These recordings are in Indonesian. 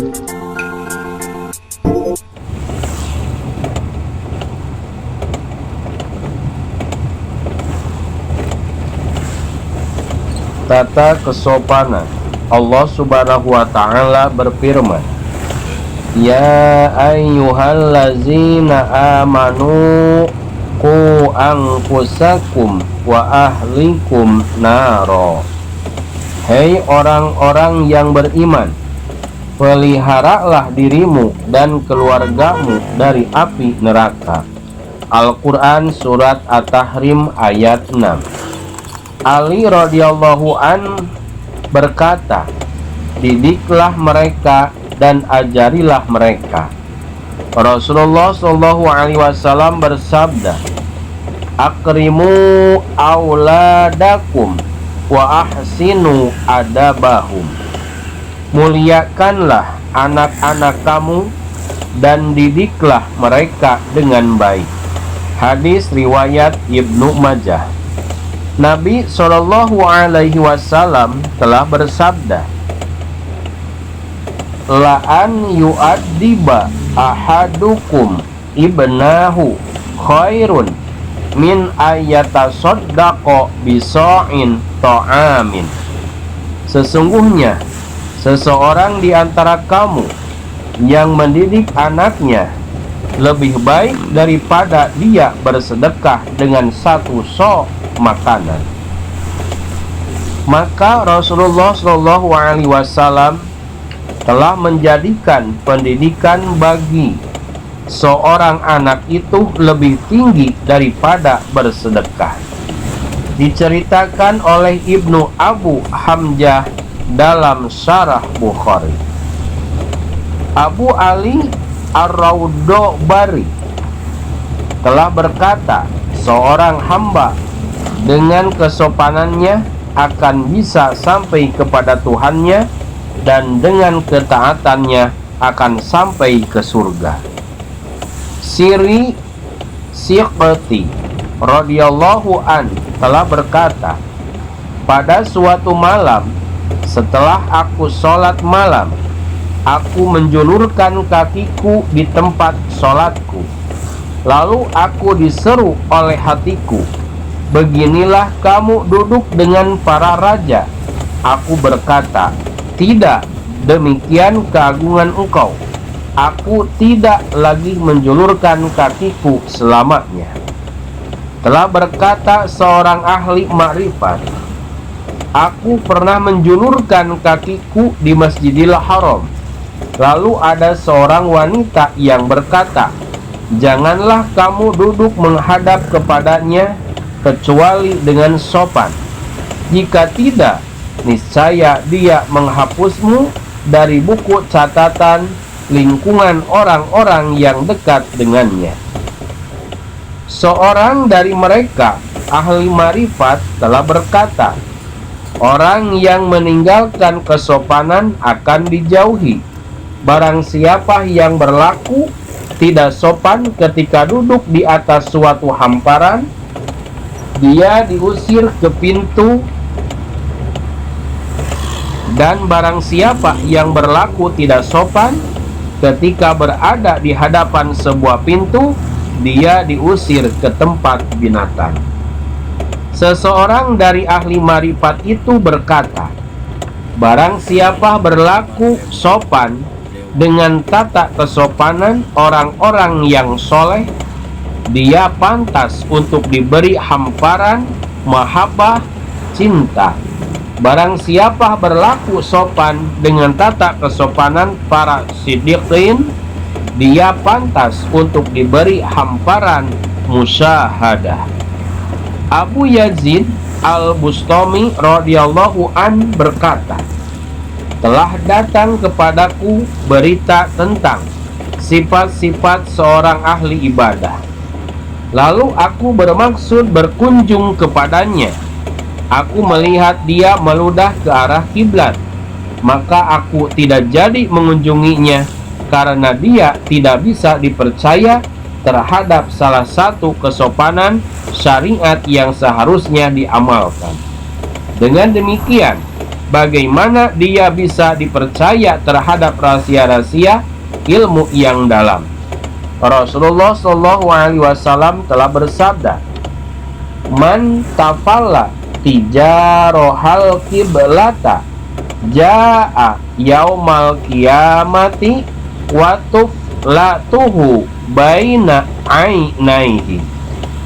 Tata kesopanan. Allah Subhanahu wa ta'ala berfirman, Ya ayyuhallazina amanu qu anfusakum wa ahlikum naro. Hei orang-orang yang beriman, peliharalah dirimu dan keluargamu dari api neraka. Al-Quran Surat At-Tahrim ayat 6. Ali radhiyallahu an berkata, didiklah mereka dan ajarilah mereka. Rasulullah Shallallahu Alaihi Wasallam bersabda, akrimu auladakum wa ahsinu adabahum. Muliakanlah anak-anak kamu dan didiklah mereka dengan baik. Hadis riwayat Ibnu Majah. Nabi Shallallahu Alaihi Wasallam telah bersabda, la'an yu'addiba ahadukum ibnahu khairun min ayatasoddaqo biso'in ta'amin. Sesungguhnya seseorang di antara kamu yang mendidik anaknya lebih baik daripada dia bersedekah dengan satu sok makanan. Maka Rasulullah Shallallahu Alaihi Wasallam telah menjadikan pendidikan bagi seorang anak itu lebih tinggi daripada bersedekah. Diceritakan oleh Ibnu Abu Hamzah dalam Syarah Bukhari. Abu Ali Ar-Raudobari telah berkata, seorang hamba dengan kesopanannya akan bisa sampai kepada Tuhannya, dan dengan ketaatannya akan sampai ke surga. Siri Siqati radhiyallahu an telah berkata, pada suatu malam setelah aku sholat malam, aku menjulurkan kakiku di tempat sholatku. Lalu aku diseru oleh hatiku, beginilah kamu duduk dengan para raja. Aku berkata, tidak, demikian keagungan engkau. Aku tidak lagi menjulurkan kakiku selamanya. Telah berkata seorang ahli makrifat, aku pernah menjulurkan kakiku di Masjidil Haram. Lalu ada seorang wanita yang berkata, janganlah kamu duduk menghadap kepadanya kecuali dengan sopan. Jika tidak, niscaya dia menghapusmu dari buku catatan lingkungan orang-orang yang dekat dengannya. Seorang dari mereka, ahli marifat, telah berkata, orang yang meninggalkan kesopanan akan dijauhi. Barang siapa yang berlaku tidak sopan ketika duduk di atas suatu hamparan, dia diusir ke pintu. Dan barang siapa yang berlaku tidak sopan ketika berada di hadapan sebuah pintu, dia diusir ke tempat binatang. Seseorang dari ahli marifat itu berkata, barang siapa berlaku sopan dengan tata kesopanan orang-orang yang soleh, dia pantas untuk diberi hamparan mahabbah cinta. Barang siapa berlaku sopan dengan tata kesopanan para siddiqin, dia pantas untuk diberi hamparan musyahadah. Abu Yazid Al-Bustami radhiyallahu an berkata, telah datang kepadaku berita tentang sifat-sifat seorang ahli ibadah. Lalu aku bermaksud berkunjung kepadanya. Aku melihat dia meludah ke arah kiblat, maka aku tidak jadi mengunjunginya karena dia tidak bisa dipercaya terhadap salah satu kesopanan syariat yang seharusnya diamalkan. Dengan demikian, bagaimana dia bisa dipercaya terhadap rahasia-rahasia ilmu yang dalam. Rasulullah Shallallahu Alaihi Wasallam telah bersabda, "Man tafalla tijarohal kiblata jaa yaumal kiamati watuf latuhu baina ainaihi."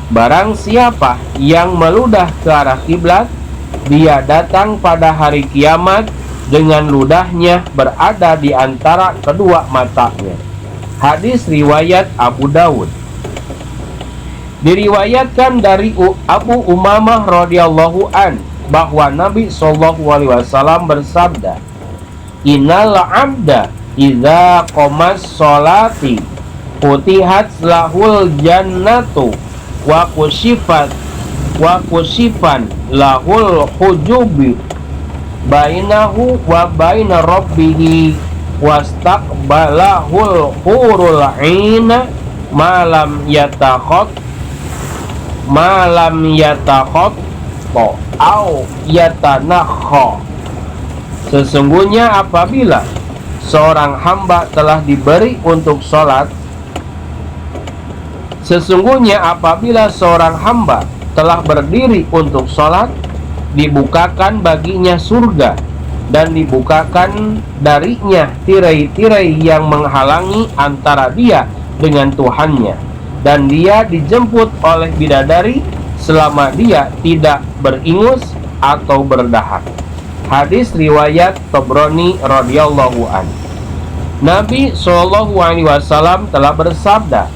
Barang siapa yang meludah ke arah kiblat, dia datang pada hari kiamat dengan ludahnya berada di antara kedua matanya. Hadis riwayat Abu Dawud. Diriwayatkan dari Abu Umamah radhiyallahu an bahwa Nabi Shallallahu Alaihi Wasallam bersabda, "Innal abda idza qomas sholati futihat lahul jannatu wa kusifan lahul hujubi bainahu wa baina rabbihi wastaqbalahul hurul aina malam yatakhot au yatanakho." Sesungguhnya apabila seorang hamba telah diberi untuk sholat, sesungguhnya apabila seorang hamba telah berdiri untuk sholat, dibukakan baginya surga dan dibukakan darinya tirai-tirai yang menghalangi antara dia dengan Tuhannya, dan dia dijemput oleh bidadari selama dia tidak beringus atau berdahak. Hadis riwayat Tabrani radhiyallahu an. Nabi Shallallahu Alaihi Wasallam telah bersabda,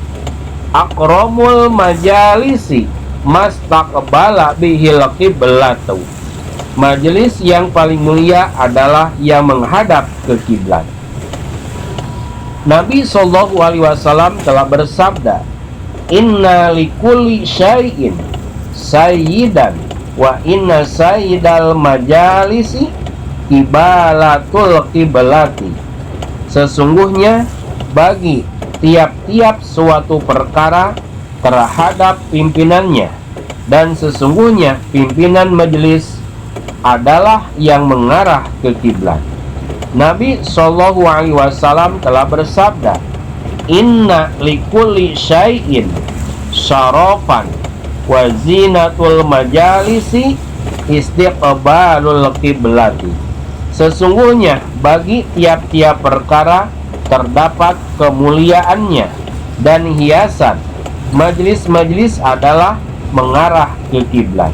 "Akramul majalisi mastaqbala bihil qiblatu." Majelis yang paling mulia adalah yang menghadap ke kiblat. Nabi Shallallahu Alaihi Wasallam telah bersabda, "Inna likulli syai'in sayyidan wa inna sayyidal majalisi qiblatul qiblati." Sesungguhnya bagi tiap-tiap suatu perkara terhadap pimpinannya, dan sesungguhnya pimpinan majelis adalah yang mengarah ke kiblat. Nabi Shallallahu Alaihi Wasallam telah bersabda, "Inna likulli syai'in syarafan wa zinatul majalisi istiqbalul qiblati." Sesungguhnya bagi tiap-tiap perkara terdapat kemuliaannya, dan hiasan majelis-majelis adalah mengarah ke kiblat.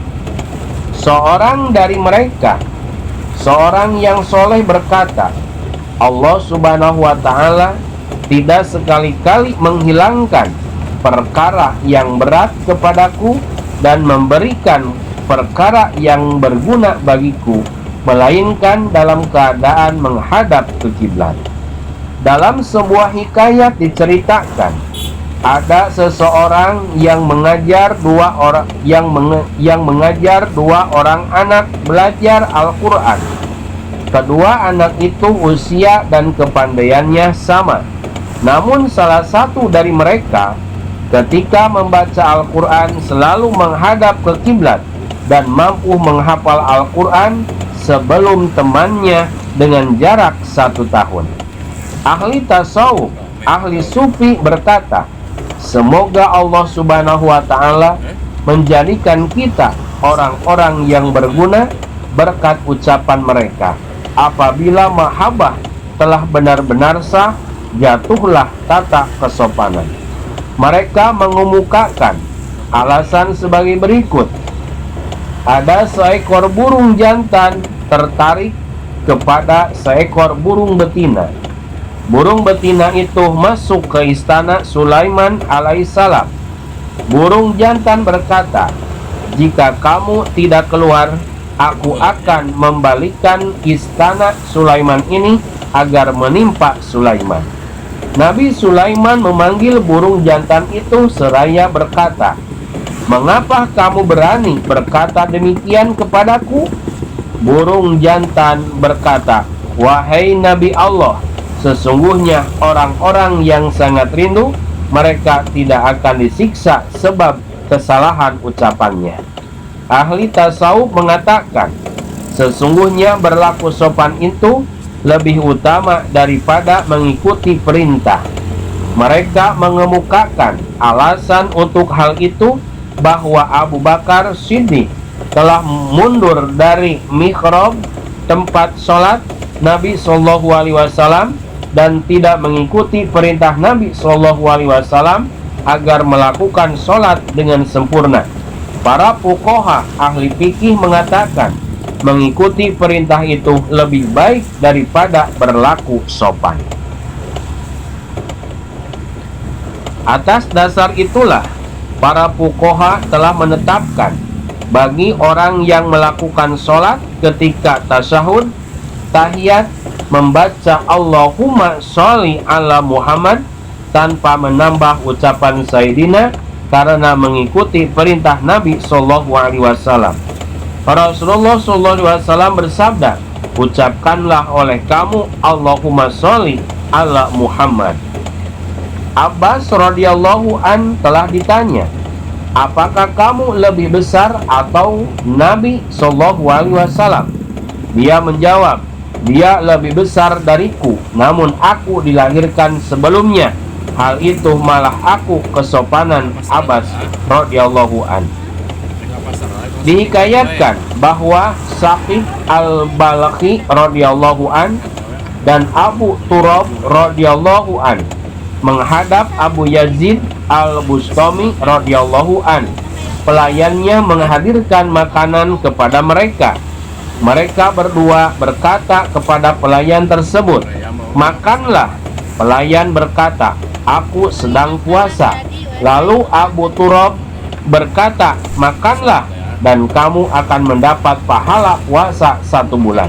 Seorang dari mereka, seorang yang soleh berkata, "Allah Subhanahu wa Ta'ala tidak sekali-kali menghilangkan perkara yang berat kepadaku dan memberikan perkara yang berguna bagiku, melainkan dalam keadaan menghadap ke kiblat." Dalam sebuah hikayat diceritakan, ada seseorang yang mengajar dua orang anak belajar Al-Quran. Kedua anak itu usia dan kepandaiannya sama. Namun salah satu dari mereka ketika membaca Al-Quran selalu menghadap ke kiblat dan mampu menghafal Al-Quran sebelum temannya dengan jarak 1 tahun. Ahli tasawuf, ahli sufi berkata, semoga Allah Subhanahu wa Ta'ala menjadikan kita orang-orang yang berguna berkat ucapan mereka. Apabila mahabbah telah benar-benar sah, jatuhlah tata kesopanan. Mereka mengemukakan alasan sebagai berikut. Ada seekor burung jantan tertarik kepada seekor burung betina. Burung betina itu masuk ke istana Sulaiman alaihissalam. Burung jantan berkata, jika kamu tidak keluar, aku akan membalikkan istana Sulaiman ini agar menimpa Sulaiman. Nabi Sulaiman memanggil burung jantan itu seraya berkata, mengapa kamu berani berkata demikian kepadaku? Burung jantan berkata, wahai Nabi Allah, sesungguhnya orang-orang yang sangat rindu, mereka tidak akan disiksa sebab kesalahan ucapannya. Ahli tasawuf mengatakan, Sesungguhnya berlaku sopan itu lebih utama daripada mengikuti perintah. Mereka mengemukakan alasan untuk hal itu bahwa Abu Bakar Siddiq telah mundur dari mihrab tempat sholat Nabi Shallallahu Alaihi Wasallam dan tidak mengikuti perintah Nabi Shallallahu Alaihi Wasallam agar melakukan sholat dengan sempurna. Para fuqaha ahli fikih mengatakan mengikuti perintah itu lebih baik daripada berlaku sopan. Atas dasar itulah para fuqaha telah menetapkan bagi orang yang melakukan sholat ketika tasyahud, tahiyat, membaca Allahumma sholli ala Muhammad tanpa menambah ucapan Sayyidina karena mengikuti perintah Nabi Sallallahu Alaihi Wasallam. Rasulullah Sallallahu Alaihi Wasallam bersabda, ucapkanlah oleh kamu Allahumma sholli ala Muhammad. Abbas radhiyallahu an telah ditanya, apakah kamu lebih besar atau Nabi Sallallahu Alaihi Wasallam? Dia menjawab, dia lebih besar dariku, namun aku dilahirkan sebelumnya. Hal itu malah aku kesopanan Abbas radhiyallahu an. Dihikayatkan bahwa Sa'id al-Balakhi radhiyallahu an dan Abu Turab radhiyallahu an menghadap Abu Yazid al-Bustami radhiyallahu an. Pelayannya menghadirkan makanan kepada mereka. Mereka berdua berkata kepada pelayan tersebut, makanlah. Pelayan berkata, aku sedang puasa. Lalu Abu Turab berkata, makanlah dan kamu akan mendapat pahala puasa 1 bulan.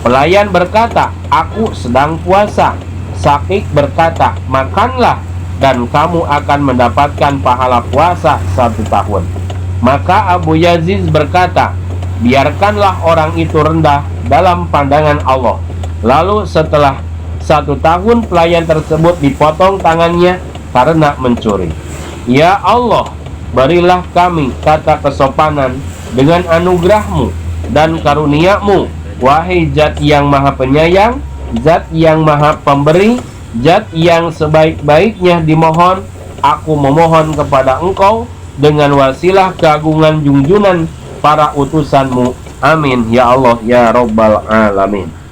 Pelayan berkata, aku sedang puasa. Sakik berkata, makanlah dan kamu akan mendapatkan pahala puasa 1 tahun. Maka Abu Yazid berkata, biarkanlah orang itu rendah dalam pandangan Allah. Lalu setelah 1 tahun pelayan tersebut dipotong tangannya karena mencuri. Ya Allah, berilah kami kata kesopanan dengan anugerahmu dan karuniamu, wahai Zat yang maha penyayang, Zat yang maha pemberi, Zat yang sebaik-baiknya dimohon. Aku memohon kepada engkau dengan wasilah keagungan junjunan para utusanmu. Amin ya Allah ya Rabbal Alamin.